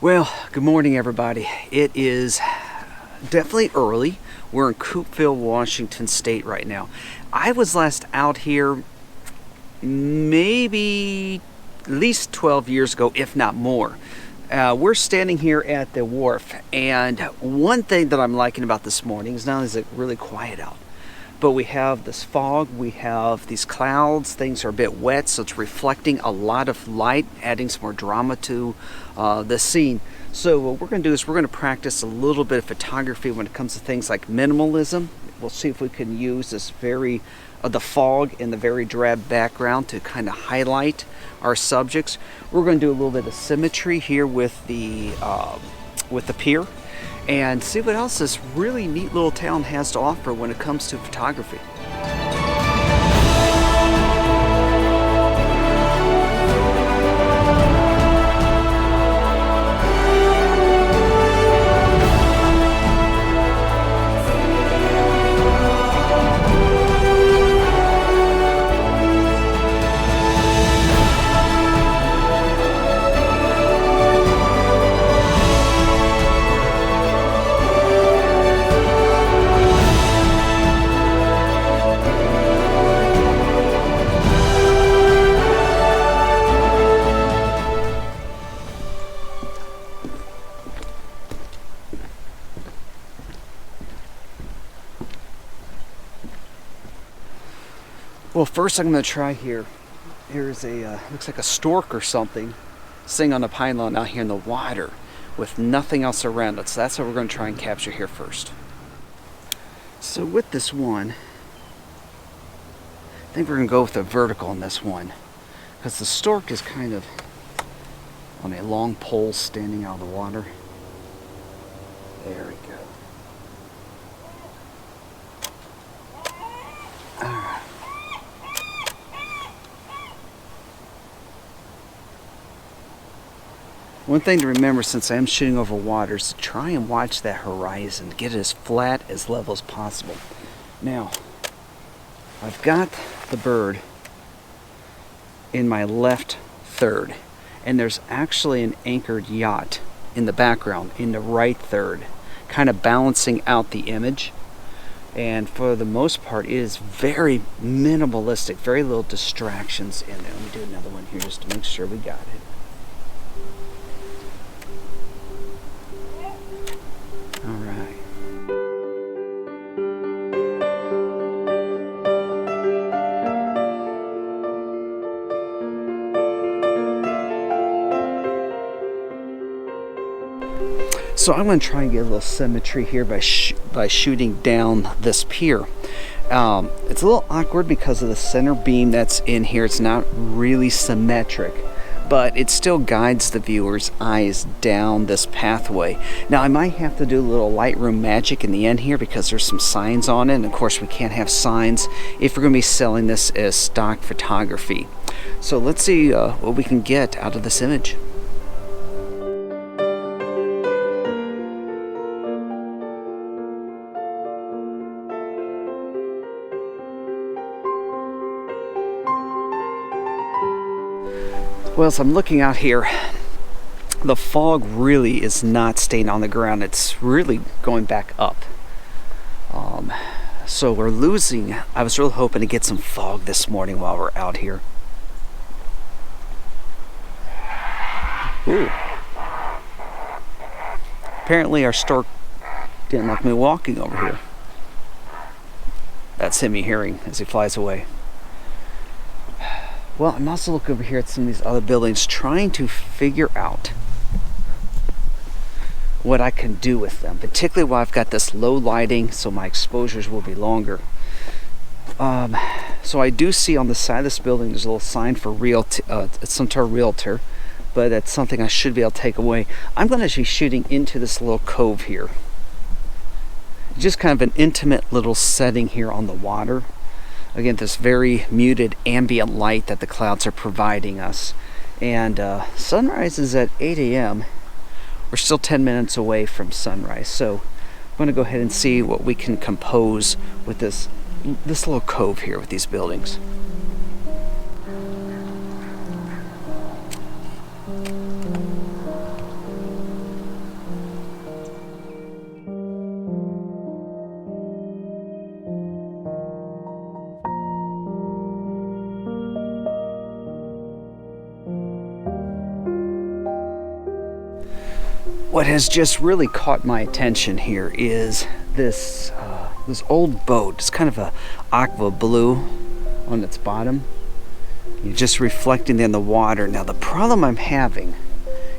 Well, good morning everybody. It is definitely early. We're in Coupville, Washington State right now. I was last out here maybe at least 12 years ago, if not more. We're standing here at the wharf, and one thing that I'm liking about this morning is not only is it really quiet out, but we have this fog, we have these clouds, things are a bit wet, so it's reflecting a lot of light, adding some more drama to the scene. So what we're going to do is we're going to practice a little bit of photography when it comes to things like minimalism. We'll see if we can use this the fog and the very drab background to kind of highlight our subjects. We're going to do a little bit of symmetry here with the pier, and see what else this really neat little town has to offer when it comes to photography. Well, first I'm going to try here. Here's a, looks like a stork or something, sitting on a pine log out here in the water with nothing else around it. So that's what we're going to try and capture here first. So with this one, I think we're going to go with a vertical on this one, because the stork is kind of on a long pole standing out of the water. There we go. Alright. One thing to remember, since I am shooting over water, is to try and watch that horizon, get it as flat, as level as possible. Now, I've got the bird in my left third, and there's actually an anchored yacht in the background in the right third, kind of balancing out the image. And for the most part, it is very minimalistic, very little distractions in there. Let me do another one here just to make sure we got it. All right. So I'm going to try and get a little symmetry here by shooting down this pier. It's a little awkward because of the center beam that's in here. It's not really symmetric, but it still guides the viewer's eyes down this pathway. Now I might have to do a little Lightroom magic in the end here because there's some signs on it, and of course we can't have signs if we're going to be selling this as stock photography. So let's see what we can get out of this image. Well, as I'm looking out here, the fog really is not staying on the ground. It's really going back up. So we're losing. I was really hoping to get some fog this morning while we're out here. Ooh. Apparently our stork didn't like me walking over here. That's him hearing as he flies away. Well, I'm also looking over here at some of these other buildings, trying to figure out what I can do with them, particularly while I've got this low lighting, so my exposures will be longer. So I do see on the side of this building there's a little sign for it's some sort of realtor, but that's something I should be able to take away. I'm going to be shooting into this little cove here. Just kind of an intimate little setting here on the water. Again, this very muted ambient light that the clouds are providing us. And sunrise is at 8 a.m. We're still 10 minutes away from sunrise. So I'm going to go ahead and see what we can compose with this little cove here with these buildings. What has just really caught my attention here is this old boat. It's kind of a aqua blue on its bottom. You're just reflecting in the water. Now the problem I'm having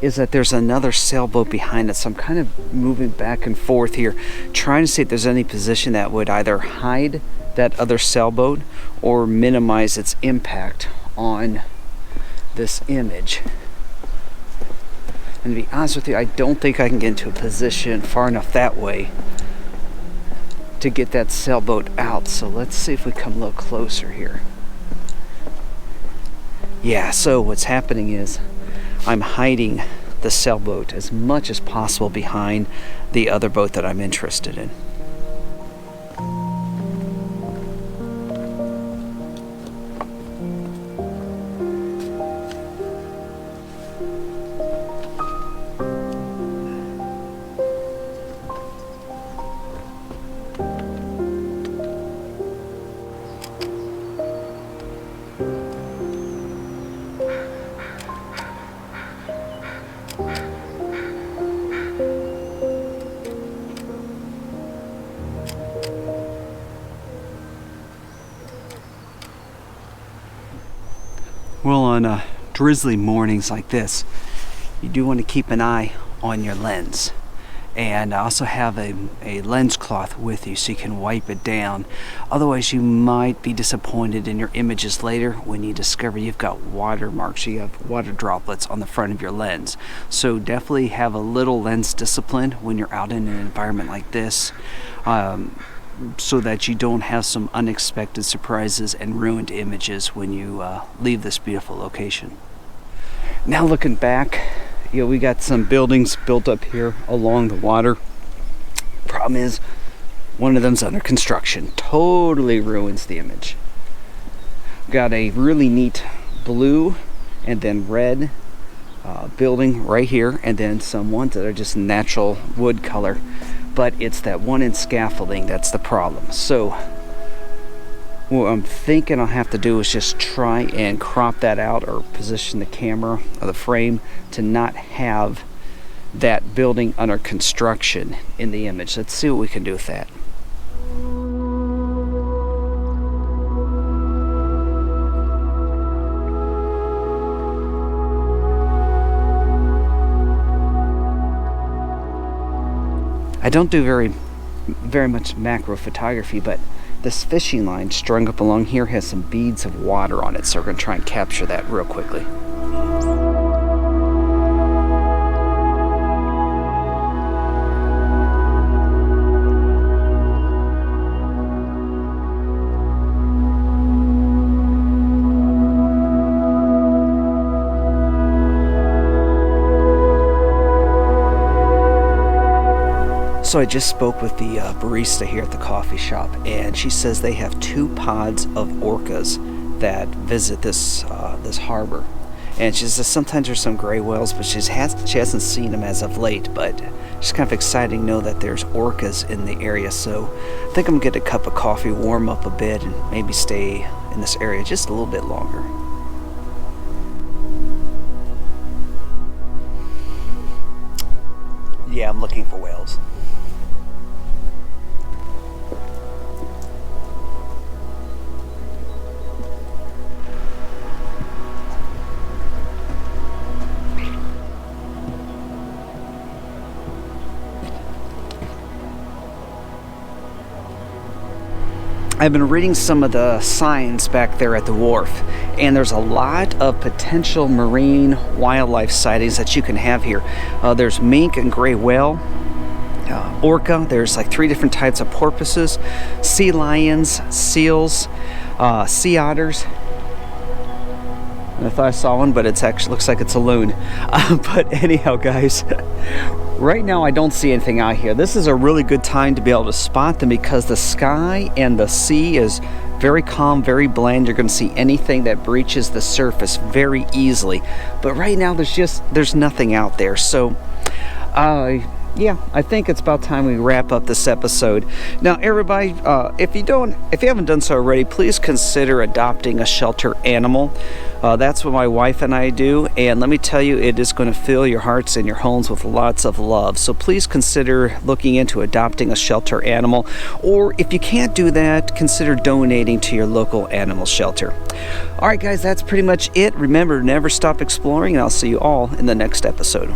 is that there's another sailboat behind it, so I'm kind of moving back and forth here, trying to see if there's any position that would either hide that other sailboat or minimize its impact on this image. And to be honest with you, I don't think I can get into a position far enough that way to get that sailboat out. So let's see if we come a little closer here. Yeah, so what's happening is I'm hiding the sailboat as much as possible behind the other boat that I'm interested in. Well, on drizzly mornings like this, you do want to keep an eye on your lens. And I also have a lens cloth with you so you can wipe it down. Otherwise, you might be disappointed in your images later when you discover you've got watermarks, you have water droplets on the front of your lens. So definitely have a little lens discipline when you're out in an environment like this, so that you don't have some unexpected surprises and ruined images when you leave this beautiful location. Now looking back, we got some buildings built up here along the water. Problem is, one of them's under construction. Totally ruins the image. Got a really neat blue and then red building right here, and then some ones that are just natural wood color. But it's that one in scaffolding that's the problem. So what I'm thinking I'll have to do is just try and crop that out or position the camera or the frame to not have that building under construction in the image. Let's see what we can do with that. I don't do very much macro photography, but this fishing line strung up along here has some beads of water on it, so we're going to try and capture that real quickly. So I just spoke with the barista here at the coffee shop, and she says they have 2 pods of orcas that visit this harbor. And she says sometimes there's some gray whales, but she hasn't seen them as of late. But it's kind of exciting to know that there's orcas in the area. So I think I'm gonna get a cup of coffee, warm up a bit, and maybe stay in this area just a little bit longer. Yeah, I'm looking for whales. I've been reading some of the signs back there at the wharf, and there's a lot of potential marine wildlife sightings that you can have here. There's mink and gray whale, orca, there's like 3 different types of porpoises, sea lions, seals, sea otters. And I thought I saw one, but it's actually looks like it's a loon. But anyhow, guys, right now I don't see anything out here. This is a really good time to be able to spot them because the sky and the sea is very calm, very bland. You're going to see anything that breaches the surface very easily. But right now there's nothing out there. So yeah, I think it's about time we wrap up this episode. Now, everybody, if you haven't done so already, please consider adopting a shelter animal. That's what my wife and I do, and let me tell you, it is going to fill your hearts and your homes with lots of love. So please consider looking into adopting a shelter animal, or if you can't do that, consider donating to your local animal shelter. All right, guys, that's pretty much it. Remember, never stop exploring, and I'll see you all in the next episode.